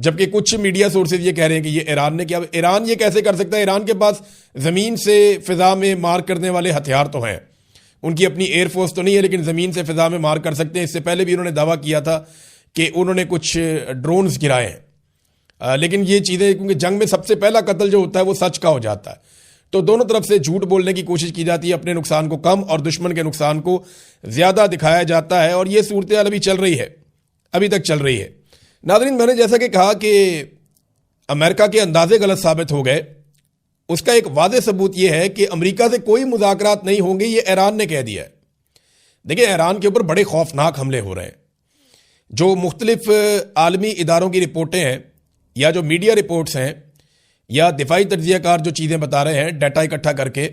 جبکہ کچھ media sources یہ کہہ رہے ہیں کہ یہ ایران نے کیا. ایران یہ کیسے کر سکتا ہے؟ ایران کے پاس زمین سے فضا میں مار کرنے والے ہتھیار تو ہیں, ان کی اپنی ایئر فورس تو نہیں ہے, لیکن زمین سے فضا میں مار کر سکتے ہیں. اس سے پہلے بھی انہوں نے دعویٰ کیا تھا کہ انہوں نے کچھ ڈرونز گرائے ہیں, لیکن یہ چیزیں, کیونکہ جنگ میں سب سے پہلا قتل جو ہوتا ہے وہ سچ کا ہو جاتا ہے, تو دونوں طرف سے جھوٹ بولنے کی کوشش کی جاتی ہے, اپنے نقصان کو کم اور دشمن کے نقصان کو زیادہ دکھایا جاتا ہے, اور یہ صورتحال ابھی چل رہی ہے, ابھی تک چل رہی ہے. ناظرین, میں نے جیسا کہ کہا کہ امریکہ کے اندازے غلط ثابت ہو گئے, اس کا ایک واضح ثبوت یہ ہے کہ امریکہ سے کوئی مذاکرات نہیں ہوں گے, یہ ایران نے کہہ دیا ہے. دیکھیں, ایران کے اوپر بڑے خوفناک حملے ہو رہے ہیں. جو مختلف عالمی اداروں کی رپورٹیں ہیں, یا جو میڈیا رپورٹس ہیں, یا دفاعی تجزیہ کار جو چیزیں بتا رہے ہیں ڈیٹا اکٹھا کر کے,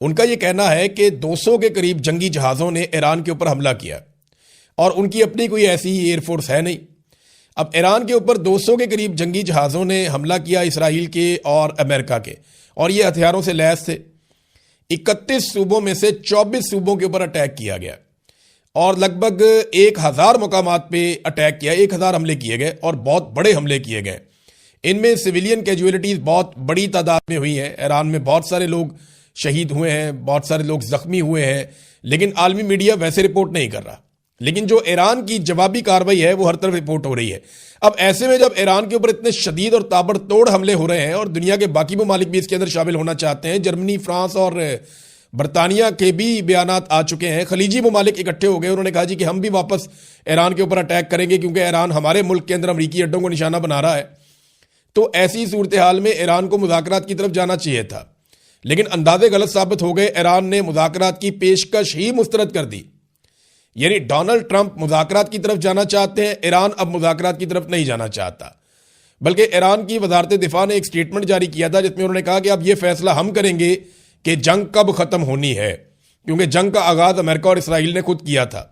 ان کا یہ کہنا ہے کہ 200 کے قریب جنگی جہازوں نے ایران کے اوپر حملہ کیا, اور ان کی اپنی کوئی ایسی ایئر فورس ہے نہیں. اب ایران کے اوپر 200 کے قریب جنگی جہازوں نے حملہ کیا, اسرائیل کے اور امریکہ کے, اور یہ ہتھیاروں سے لیس تھے. 31 صوبوں میں سے 24 صوبوں کے اوپر اٹیک کیا گیا, اور لگ بھگ 1000 مقامات پہ اٹیک کیا, 1000 حملے کیے گئے, اور بہت بڑے حملے کیے گئے. ان میں سویلین کیجویلٹیز بہت بڑی تعداد میں ہوئی ہیں. ایران میں بہت سارے لوگ شہید ہوئے ہیں, بہت سارے لوگ زخمی ہوئے ہیں, لیکن عالمی میڈیا ویسے رپورٹ نہیں کر رہا. لیکن جو ایران کی جوابی کارروائی ہے وہ ہر طرف رپورٹ ہو رہی ہے. اب ایسے میں جب ایران کے اوپر اتنے شدید اور تابڑ توڑ حملے ہو رہے ہیں, اور دنیا کے باقی ممالک بھی اس کے اندر شامل ہونا چاہتے ہیں, جرمنی, فرانس اور برطانیہ کے بھی بیانات آ چکے ہیں, خلیجی ممالک اکٹھے ہو گئے, انہوں نے کہا جی کہ ہم بھی واپس ایران کے اوپر اٹیک کریں گے کیونکہ ایران ہمارے ملک کے اندر امریکی اڈوں کو نشانہ بنا رہا ہے. تو ایسی صورتحال میں ایران کو مذاکرات کی طرف جانا چاہیے تھا, لیکن اندازے غلط ثابت ہو گئے. ایران نے مذاکرات کی پیشکش ہی مسترد کر دی. یعنی ڈونلڈ ٹرمپ مذاکرات کی طرف جانا چاہتے ہیں, ایران اب مذاکرات کی طرف نہیں جانا چاہتا. بلکہ ایران کی وزارت دفاع نے ایک سٹیٹمنٹ جاری کیا تھا جس میں انہوں نے کہا کہ اب یہ فیصلہ ہم کریں گے کہ جنگ کب ختم ہونی ہے, کیونکہ جنگ کا آغاز امریکہ اور اسرائیل نے خود کیا تھا.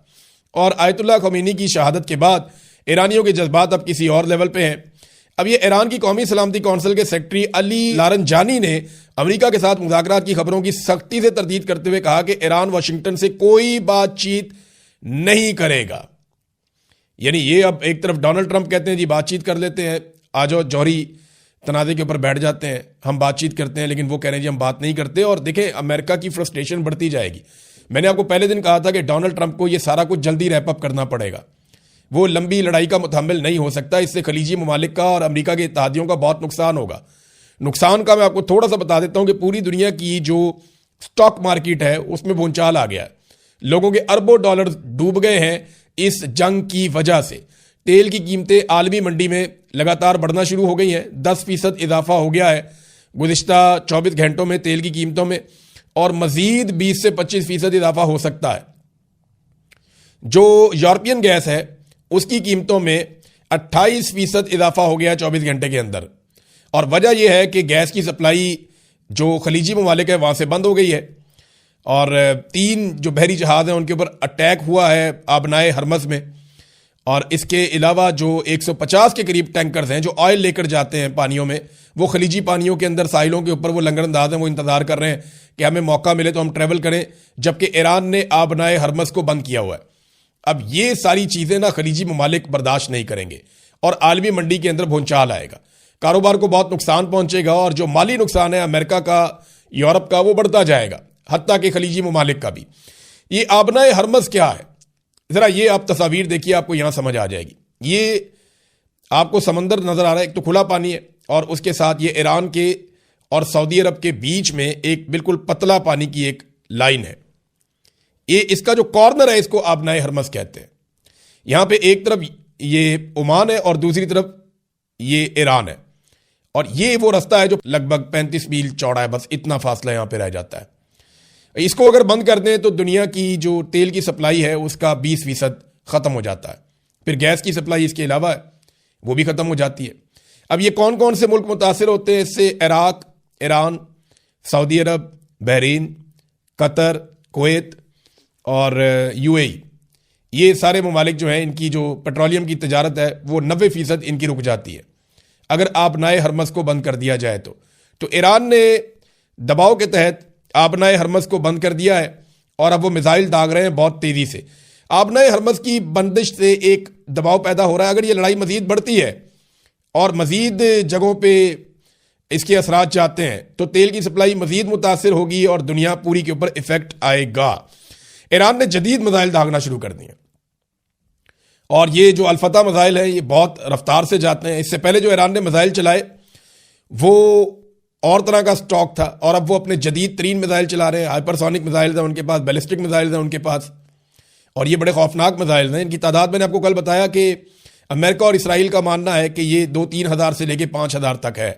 اور آیت اللہ خمینی کی شہادت کے بعد ایرانیوں کے جذبات اب کسی اور لیول پہ ہیں. اب یہ ایران کی قومی سلامتی کونسل کے سیکرٹری علی لارنجانی نے امریکہ کے ساتھ مذاکرات کی خبروں کی سختی سے تردید کرتے ہوئے کہا کہ ایران واشنگٹن سے کوئی بات چیت نہیں کرے گا. یعنی یہ اب ایک طرف ڈونلڈ ٹرمپ کہتے ہیں جی بات چیت کر لیتے ہیں, آ جاؤ جوہری تنازع کے اوپر بیٹھ جاتے ہیں, ہم بات چیت کرتے ہیں, لیکن وہ کہہ رہے ہیں جی ہم بات نہیں کرتے. اور دیکھیں, امریکہ کی فرسٹریشن بڑھتی جائے گی. میں نے آپ کو پہلے دن کہا تھا کہ ڈونلڈ ٹرمپ کو یہ سارا کچھ جلدی ریپ اپ کرنا پڑے گا, وہ لمبی لڑائی کا متحمل نہیں ہو سکتا. اس سے خلیجی ممالک کا اور امریکہ کے اتحادیوں کا بہت نقصان ہوگا. نقصان کا میں آپ کو تھوڑا سا بتا دیتا ہوں کہ پوری دنیا کی جو سٹاک مارکیٹ ہے اس میں بھونچال آ گیا ہے. لوگوں کے اربوں ڈالر ڈوب گئے ہیں اس جنگ کی وجہ سے. تیل کی قیمتیں عالمی منڈی میں لگاتار بڑھنا شروع ہو گئی ہیں, 10% اضافہ ہو گیا ہے گزشتہ 24 گھنٹوں میں تیل کی قیمتوں میں, اور مزید 20 سے 25% اضافہ ہو سکتا ہے. جو یورپین گیس ہے اس کی قیمتوں میں 28% اضافہ ہو گیا 24 گھنٹے کے اندر, اور وجہ یہ ہے کہ گیس کی سپلائی جو خلیجی ممالک ہے وہاں سے بند ہو گئی ہے, اور 3 جو بحری جہاز ہیں ان کے اوپر اٹیک ہوا ہے آبنائے ہرمز میں. اور اس کے علاوہ جو 150 کے قریب ٹینکرز ہیں جو آئل لے کر جاتے ہیں پانیوں میں, وہ خلیجی پانیوں کے اندر ساحلوں کے اوپر وہ لنگر انداز ہیں, وہ انتظار کر رہے ہیں کہ ہمیں موقع ملے تو ہم ٹریول کریں, جبکہ ایران نے آبنائے ہرمز کو بند کیا ہوا ہے. اب یہ ساری چیزیں نا خلیجی ممالک برداشت نہیں کریں گے, اور عالمی منڈی کے اندر بھونچال آئے گا, کاروبار کو بہت نقصان پہنچے گا, اور جو مالی نقصان ہے امریکہ کا, یورپ کا, وہ بڑھتا جائے گا, حتیٰ کہ خلیجی ممالک کا بھی. یہ آبنائے ہرمز کیا ہے, ذرا یہ آپ تصاویر دیکھیے, آپ کو یہاں سمجھ آ جائے گی. یہ آپ کو سمندر نظر آ رہا ہے, ایک تو کھلا پانی ہے, اور اس کے ساتھ یہ ایران کے اور سعودی عرب کے بیچ میں ایک بالکل پتلا پانی کی ایک لائن ہے. یہ اس کا جو کارنر ہے اس کو آبنائے ہرمز کہتے ہیں. یہاں پہ ایک طرف یہ عمان ہے اور دوسری طرف یہ ایران ہے, اور یہ وہ رستہ ہے جو لگ بھگ 35 میل چوڑا ہے, بس اتنا فاصلہ یہاں پہ رہ جاتا ہے. اس کو اگر بند کر دیں تو دنیا کی جو تیل کی سپلائی ہے اس کا 20% ختم ہو جاتا ہے. پھر گیس کی سپلائی اس کے علاوہ ہے وہ بھی ختم ہو جاتی ہے. اب یہ کون کون سے ملک متاثر ہوتے ہیں اس سے؟ عراق, ایران, سعودی عرب, بحرین, قطر, کویت اور UAE. یہ سارے ممالک جو ہیں ان کی جو پیٹرولیم کی تجارت ہے وہ 90% ان کی رک جاتی ہے اگر آبنائے ہرمز کو بند کر دیا جائے تو ایران نے دباؤ کے تحت آبنائے ہرمز کو بند کر دیا ہے, اور اب وہ میزائل داغ رہے ہیں بہت تیزی سے. آبنائے ہرمز کی بندش سے ایک دباؤ پیدا ہو رہا ہے. اگر یہ لڑائی مزید بڑھتی ہے اور مزید جگہوں پہ اس کے اثرات جاتے ہیں تو تیل کی سپلائی مزید متاثر ہوگی اور دنیا پوری کے اوپر ایفیکٹ آئے گا. ایران نے جدید میزائل داغنا شروع کر دیے اور یہ جو الفتح میزائل ہیں یہ بہت رفتار سے جاتے ہیں. اس سے پہلے جو ایران نے میزائل چلائے وہ اور طرح کا سٹاک تھا اور اب وہ اپنے جدید ترین میزائل چلا رہے ہیں. ہائپرسونک میزائل ہیں ان کے پاس, بیلسٹک میزائل ہیں ان کے پاس, اور یہ بڑے خوفناک میزائل ہیں. ان کی تعداد میں نے آپ کو کل بتایا کہ امریکہ اور اسرائیل کا ماننا ہے کہ یہ 2-3 ہزار سے لے کے 5 ہزار تک ہے.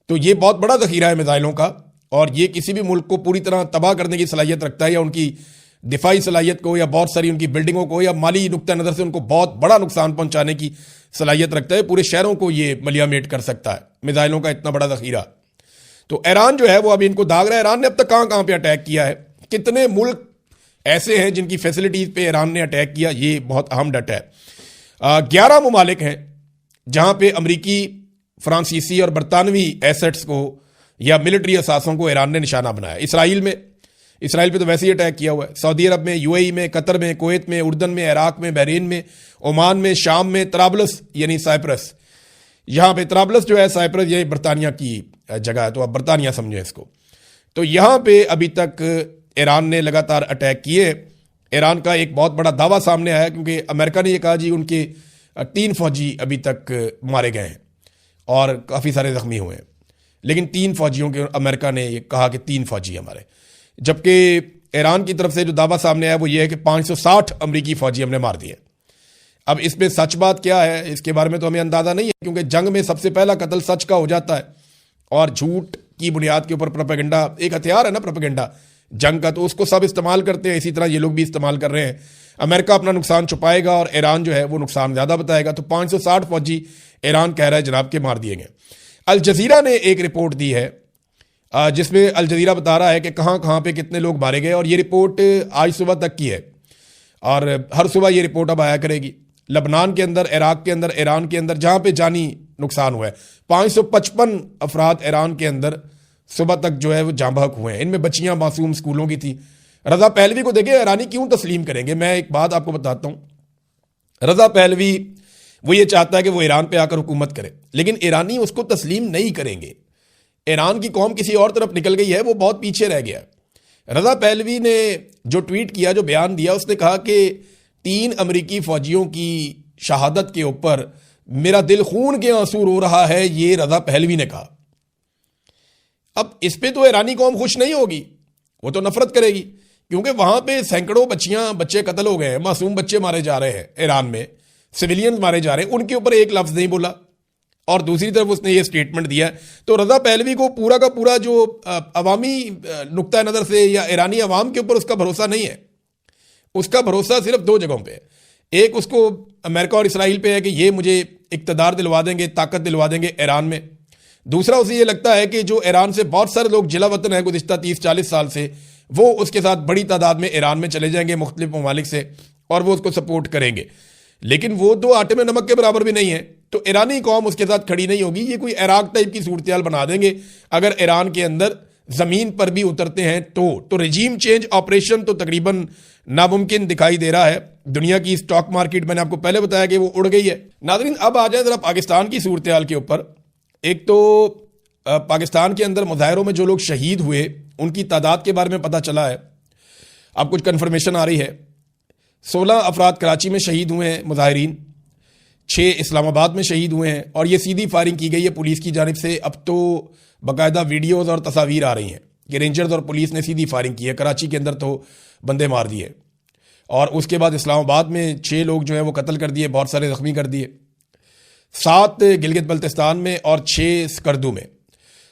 تو یہ بہت بڑا ذخیرہ ہے میزائلوں کا اور یہ کسی بھی ملک کو پوری طرح تباہ کرنے کی صلاحیت رکھتا ہے, یا ان کی دفاعی صلاحیت کو, یا بہت ساری ان کی بلڈنگوں کو, یا مالی نقطہ نظر سے ان کو بہت بڑا نقصان پہنچانے کی صلاحیت رکھتا ہے. پورے شہروں کو یہ ملیامیٹ کر سکتا ہے میزائلوں کا اتنا بڑا ذخیرہ. تو ایران جو ہے وہ ابھی ان کو داغ رہا ہے. ایران نے اب تک کہاں کہاں پہ اٹیک کیا ہے, کتنے ملک ایسے ہیں جن کی فیسلٹیز پہ ایران نے اٹیک کیا, یہ بہت اہم ڈیٹا ہے. 11 ممالک ہیں جہاں پہ امریکی, فرانسیسی اور برطانوی ایسٹس کو یا ملٹری اثاثوں کو ایران نے نشانہ بنایا. اسرائیل پہ تو ویسے ہی اٹیک کیا ہوا ہے. سعودی عرب میں, یو اے ای میں, قطر میں, کویت میں, اردن میں, عراق میں, بحرین میں, عمان میں, شام میں, طرابلس یعنی سائپرس, یہاں پہ طرابلس جو ہے سائپرس یہ برطانیہ کی جگہ ہے تو آپ برطانیہ سمجھیں اس کو. تو یہاں پہ ابھی تک ایران نے لگاتار اٹیک کیے. ایران کا ایک بہت بڑا دعویٰ سامنے آیا کیونکہ امریکہ نے یہ کہا جی ان کے 3 فوجی ابھی تک مارے گئے ہیں اور کافی سارے زخمی ہوئے ہیں, لیکن 3 فوجیوں کے امریکہ نے یہ کہا کہ 3 فوجی ہمارے, جبکہ ایران کی طرف سے جو دعویٰ سامنے آیا وہ یہ ہے کہ 560 امریکی فوجی ہم نے مار دیے. اب اس میں سچ بات کیا ہے اس کے بارے میں تو ہمیں اندازہ نہیں ہے, کیونکہ جنگ میں سب سے پہلا قتل سچ کا ہو جاتا ہے اور جھوٹ کی بنیاد کے اوپر پروپیگنڈا ایک ہتھیار ہے نا, پروپیگنڈا جنگ کا, تو اس کو سب استعمال کرتے ہیں. اسی طرح یہ لوگ بھی استعمال کر رہے ہیں. امریکہ اپنا نقصان چھپائے گا اور ایران جو ہے وہ نقصان زیادہ بتائے گا. تو 560 فوجی ایران کہہ رہا ہے جناب کے مار دیے گئے. الجزیرہ نے ایک رپورٹ دی ہے جس میں الجزیرہ بتا رہا ہے کہ کہاں کہاں پہ کتنے لوگ مارے گئے, اور یہ رپورٹ آج صبح تک کی ہے اور ہر صبح یہ رپورٹ اب آیا کرے گی. لبنان کے اندر, عراق کے اندر, ایران کے اندر جہاں پہ جانی نقصان ہوا ہے, 555 افراد ایران کے اندر صبح تک جو ہے وہ جاں بحق ہوئے ہیں. ان میں بچیاں معصوم اسکولوں کی تھی. رضا پہلوی کو دیکھیں ایرانی کیوں تسلیم کریں گے. میں ایک بات آپ کو بتاتا ہوں, رضا پہلوی وہ یہ چاہتا ہے کہ وہ ایران پہ آ کر حکومت کرے, لیکن ایرانی اس کو تسلیم نہیں کریں گے. ایران کی قوم کسی اور طرف نکل گئی ہے, وہ بہت پیچھے رہ گیا. رضا پہلوی نے جو ٹویٹ کیا, جو بیان دیا, اس نے کہا کہ 3 امریکی فوجیوں کی شہادت کے اوپر میرا دل خون کے آنسو رو رہا ہے, یہ رضا پہلوی نے کہا. اب اس پہ تو ایرانی قوم خوش نہیں ہوگی, وہ تو نفرت کرے گی, کیونکہ وہاں پہ سینکڑوں بچے قتل ہو گئے ہیں, معصوم بچے مارے جا رہے ہیں ایران میں, سویلینز مارے جا رہے ہیں, ان کے اوپر ایک لفظ نہیں بولا. اور دوسری طرف اس نے یہ سٹیٹمنٹ دیا ہے. تو رضا پہلوی کو پورا کا پورا جو عوامی نقطہ نظر سے یا ایرانی عوام کے اوپر اس کا بھروسہ نہیں ہے. اس کا بھروسہ صرف 2 جگہوں پہ ہے. ایک اس کو امریکہ اور اسرائیل پہ ہے کہ یہ مجھے اقتدار دلوا دیں گے, طاقت دلوا دیں گے ایران میں. دوسرا اسے یہ لگتا ہے کہ جو ایران سے بہت سارے لوگ جلا وطن ہیں گزشتہ 30-40 سال سے, وہ اس کے ساتھ بڑی تعداد میں ایران میں چلے جائیں گے مختلف ممالک سے, اور وہ اس کو سپورٹ کریں گے. لیکن وہ 2 آٹے میں نمک کے برابر بھی نہیں ہے, تو ایرانی قوم اس کے ساتھ کھڑی نہیں ہوگی. یہ کوئی عراق ٹائپ کی صورتحال بنا دیں گے اگر ایران کے اندر زمین پر بھی اترتے ہیں تو رجیم چینج آپریشن تو تقریباً ناممکن دکھائی دے رہا ہے. دنیا کی اسٹاک مارکیٹ میں نے آپ کو پہلے بتایا کہ وہ اڑ گئی ہے. ناظرین اب آ جائیں ذرا پاکستان کی صورتحال کے اوپر. ایک تو پاکستان کے اندر مظاہروں میں جو لوگ شہید ہوئے ان کی تعداد کے بارے میں پتہ چلا ہے, اب کچھ کنفرمیشن آ رہی ہے. 16 افراد کراچی میں شہید ہوئے ہیں مظاہرین, 6 اسلام آباد میں شہید ہوئے ہیں, اور یہ سیدھی فائرنگ کی گئی ہے پولیس کی جانب سے. اب تو باقاعدہ ویڈیوز اور تصاویر آ رہی ہیں کہ رینجرز اور پولیس نے سیدھی فائرنگ کی ہے. کراچی کے اندر تو بندے مار دیے, اور اس کے بعد اسلام آباد میں 6 لوگ جو ہیں وہ قتل کر دیے, بہت سارے زخمی کر دیے, 7 گلگت بلتستان میں اور 6 سکردو میں.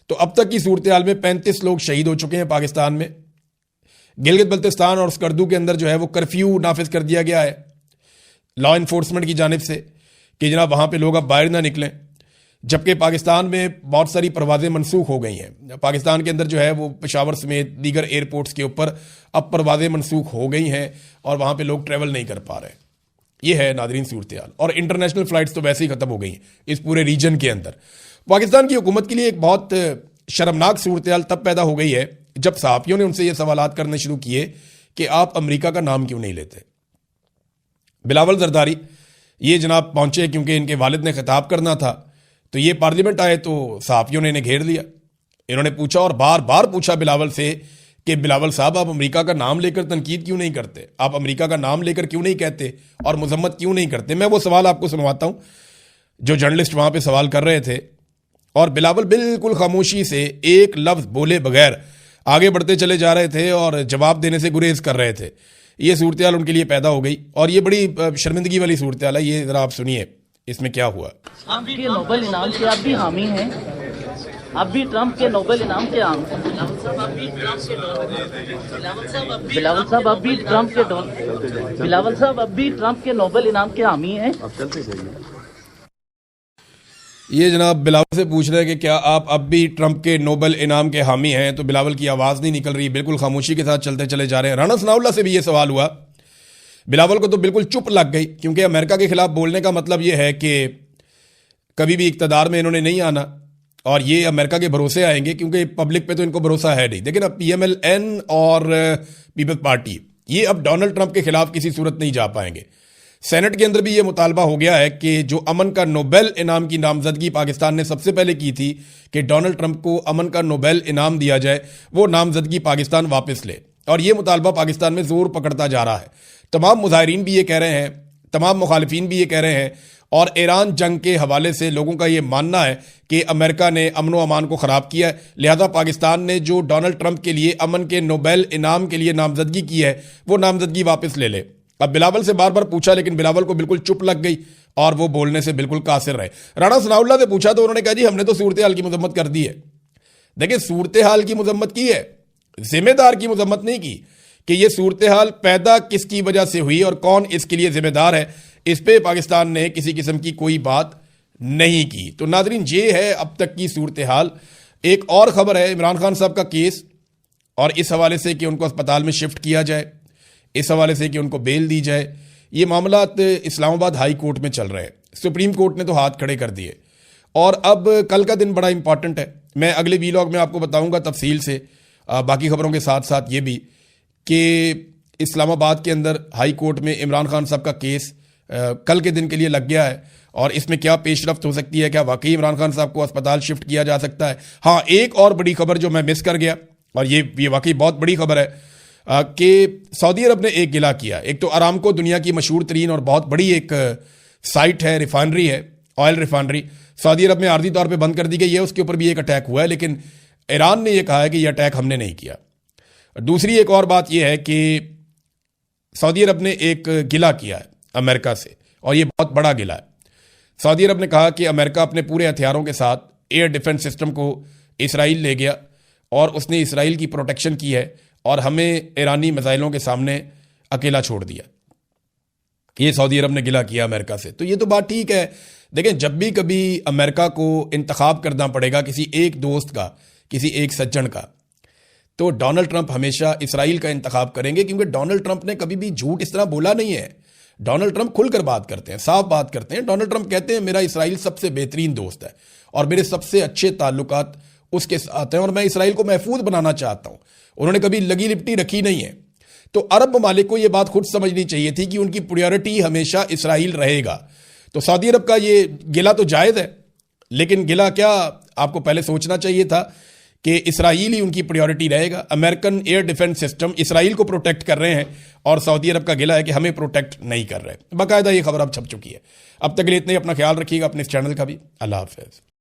تو اب تک کی صورتحال میں 35 لوگ شہید ہو چکے ہیں پاکستان میں. گلگت بلتستان اور سکردو کے اندر جو ہے وہ کرفیو نافذ کر دیا گیا ہے لا انفورسمنٹ کی جانب سے کہ جناب وہاں پہ لوگ اب باہر نہ نکلیں, جبکہ پاکستان میں بہت ساری پروازیں منسوخ ہو گئی ہیں. پاکستان کے اندر جو ہے وہ پشاور سمیت دیگر ایئرپورٹس کے اوپر اب پروازیں منسوخ ہو گئی ہیں اور وہاں پہ لوگ ٹریول نہیں کر پا رہے. یہ ہے ناظرین صورتحال, اور انٹرنیشنل فلائٹس تو ویسے ہی ختم ہو گئی ہیں اس پورے ریجن کے اندر. پاکستان کی حکومت کے لیے ایک بہت شرمناک صورتحال تب پیدا ہو گئی ہے جب صحافیوں نے ان سے یہ سوالات کرنے شروع کیے کہ آپ امریکہ کا نام کیوں نہیں لیتے. بلاول زرداری یہ جناب پہنچے کیونکہ ان کے والد نے خطاب کرنا تھا, تو یہ پارلیمنٹ آئے تو صحافیوں نے انہیں گھیر لیا. انہوں نے پوچھا اور بار بار پوچھا بلاول سے کہ بلاول صاحب آپ امریکہ کا نام لے کر تنقید کیوں نہیں کرتے, آپ امریکہ کا نام لے کر کیوں نہیں کہتے اور مذمت کیوں نہیں کرتے. میں وہ سوال آپ کو سنواتا ہوں جو جرنلسٹ وہاں پہ سوال کر رہے تھے, اور بلاول بالکل خاموشی سے ایک لفظ بولے بغیر آگے بڑھتے چلے جا رہے تھے اور جواب دینے سے گریز کر رہے تھے. یہ صورتحال ان کے لیے پیدا ہو گئی اور یہ بڑی شرمندگی والی صورتحال ہے. یہ ذرا آپ سنیے اس میں کیا ہوا. آپ کے نوبل انعام کے آپ بھی حامی ہیں, آپ بھی ٹرمپ کے نوبل انعام کے حامی ہیں. بلاول صاحب آپ بھی ٹرمپ کے نوبل انعام کے حامی ہیں. یہ جناب بلاول سے پوچھ رہے ہیں کہ کیا آپ اب بھی ٹرمپ کے نوبل انعام کے حامی ہیں, تو بلاول کی آواز نہیں نکل رہی, بالکل خاموشی کے ساتھ چلتے چلے جا رہے ہیں. رانا ثناء اللہ سے بھی یہ سوال ہوا, بلاول کو تو بالکل چپ لگ گئی, کیونکہ امریکہ کے خلاف بولنے کا مطلب یہ ہے کہ کبھی بھی اقتدار میں انہوں نے نہیں آنا اور یہ امریکہ کے بھروسے آئیں گے, کیونکہ پبلک پہ تو ان کو بھروسہ ہے نہیں. لیکن اب پی ایم ایل این اور پیپلز پارٹی یہ اب ڈونلڈ ٹرمپ کے خلاف کسی صورت نہیں جا پائیں گے. سینٹ کے اندر بھی یہ مطالبہ ہو گیا ہے کہ جو امن کا نوبل انعام کی نامزدگی پاکستان نے سب سے پہلے کی تھی کہ ڈونلڈ ٹرمپ کو امن کا نوبل انعام دیا جائے, وہ نامزدگی پاکستان واپس لے, اور یہ مطالبہ پاکستان میں زور پکڑتا جا رہا ہے. تمام مظاہرین بھی یہ کہہ رہے ہیں, تمام مخالفین بھی یہ کہہ رہے ہیں, اور ایران جنگ کے حوالے سے لوگوں کا یہ ماننا ہے کہ امریکہ نے امن و امان کو خراب کیا ہے, لہذا پاکستان نے جو ڈونلڈ ٹرمپ کے لیے امن کے نوبل انعام کے لیے نامزدگی کی ہے وہ نامزدگی واپس لے لے. اب بلاول سے بار بار پوچھا لیکن بلاول کو بالکل چپ لگ گئی اور وہ بولنے سے بالکل قاصر رہے. رانا ثناء اللہ سے پوچھا تو انہوں نے کہا جی ہم نے تو صورتحال کی مذمت کر دی ہے. دیکھیں صورتحال کی مذمت کی ہے, ذمہ دار کی مذمت نہیں کی کہ یہ صورتحال پیدا کس کی وجہ سے ہوئی اور کون اس کے لیے ذمہ دار ہے. اس پہ پاکستان نے کسی قسم کی کوئی بات نہیں کی. تو ناظرین یہ ہے اب تک کی صورتحال. ایک اور خبر ہے عمران خان صاحب کا کیس, اور اس حوالے سے کہ ان کو اسپتال میں شفٹ کیا جائے, اس حوالے سے کہ ان کو بیل دی جائے. یہ معاملات اسلام آباد ہائی کورٹ میں چل رہے ہیں, سپریم کورٹ نے تو ہاتھ کھڑے کر دیے. اور اب کل کا دن بڑا امپورٹنٹ ہے, میں اگلے ویلاگ میں آپ کو بتاؤں گا تفصیل سے, باقی خبروں کے ساتھ ساتھ یہ بھی کہ اسلام آباد کے اندر ہائی کورٹ میں عمران خان صاحب کا کیس کل کے دن کے لیے لگ گیا ہے, اور اس میں کیا پیش رفت ہو سکتی ہے, کیا واقعی عمران خان صاحب کو اسپتال شفٹ کیا جا سکتا ہے. ہاں ایک اور بڑی خبر جو میں مس کر گیا, اور یہ واقعی بہت بڑی خبر ہے کہ سعودی عرب نے ایک گلا کیا. ایک تو ارامکو دنیا کی مشہور ترین اور بہت بڑی ایک سائٹ ہے, ریفائنری ہے, آئل ریفائنری, سعودی عرب میں عارضی طور پہ بند کر دی گئی ہے. اس کے اوپر بھی ایک اٹیک ہوا ہے, لیکن ایران نے یہ کہا ہے کہ یہ اٹیک ہم نے نہیں کیا. دوسری ایک اور بات یہ ہے کہ سعودی عرب نے ایک گلا کیا ہے امریکہ سے, اور یہ بہت بڑا گلا ہے. سعودی عرب نے کہا کہ امریکہ اپنے پورے ہتھیاروں کے ساتھ ایئر ڈیفنس سسٹم کو اسرائیل لے گیا اور اس نے اسرائیل کی پروٹیکشن کی ہے اور ہمیں ایرانی میزائلوں کے سامنے اکیلا چھوڑ دیا. یہ سعودی عرب نے گلا کیا امریکہ سے. تو یہ تو بات ٹھیک ہے. دیکھیں جب بھی کبھی امریکہ کو انتخاب کرنا پڑے گا کسی ایک دوست کا, کسی ایک سجن کا, تو ڈونلڈ ٹرمپ ہمیشہ اسرائیل کا انتخاب کریں گے, کیونکہ ڈونلڈ ٹرمپ نے کبھی بھی جھوٹ اس طرح بولا نہیں ہے. ڈونلڈ ٹرمپ کھل کر بات کرتے ہیں, صاف بات کرتے ہیں. ڈونلڈ ٹرمپ کہتے ہیں میرا اسرائیل سب سے بہترین دوست ہے اور میرے سب سے اچھے تعلقات اس کے ساتھ ہیں اور میں اسرائیل کو محفوظ بنانا چاہتا ہوں. انہوں نے کبھی لگی لپٹی رکھی نہیں ہے. تو عرب ممالک کو یہ بات خود سمجھنی چاہیے تھی کہ ان کی پریورٹی ہمیشہ اسرائیل رہے گا. تو سعودی عرب کا یہ گلا تو جائز ہے, لیکن گلا کیا آپ کو پہلے سوچنا چاہیے تھا کہ اسرائیل ہی ان کی پریورٹی رہے گا. امریکن ایئر ڈیفنس سسٹم اسرائیل کو پروٹیکٹ کر رہے ہیں اور سعودی عرب کا گلا ہے کہ ہمیں پروٹیکٹ نہیں کر رہے. باقاعدہ یہ خبر اب چھپ چکی ہے. اب تک لیے اتنے, اپنا خیال رکھیے گا, اپنے اس چینل کا بھی. اللہ حافظ.